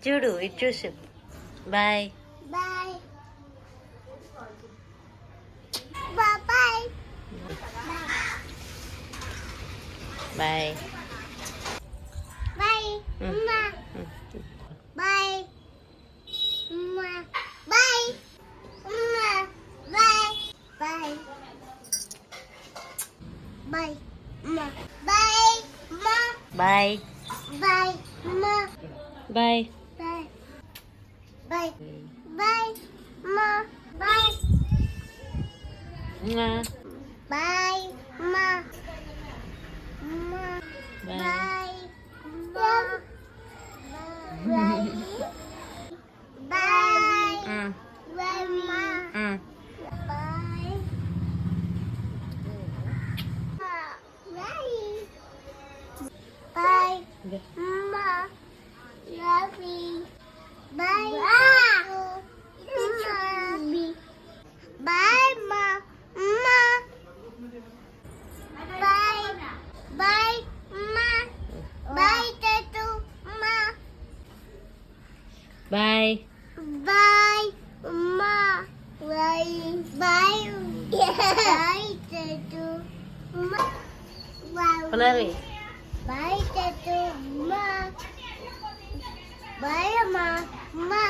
చూడు ఇటు చూసు bye Bye. Bye bye. Bye Bye. Mama. Bye. Mama. Bye. Mama. Bye. Bye. Bye. Mama. Bye. Mama. Bye Bye. Mama. Bye Bye. Bye. Bye. Mama. Bye. Bye. Mama. Mama. Bye Bye. Bye. Bye. Bye, Ma. Bye. Bye. Bye. Ma. Love you. Bye. Bye, Ma. Ma. Bye. Bye, Ma. Bye, Tatu. Ma. Bye Bye, Ma. Bye. Bye. Bye, Tatu. Ma. Wow. Punarvi Bye, Tatu. Ma. Bye, Ma. Ma.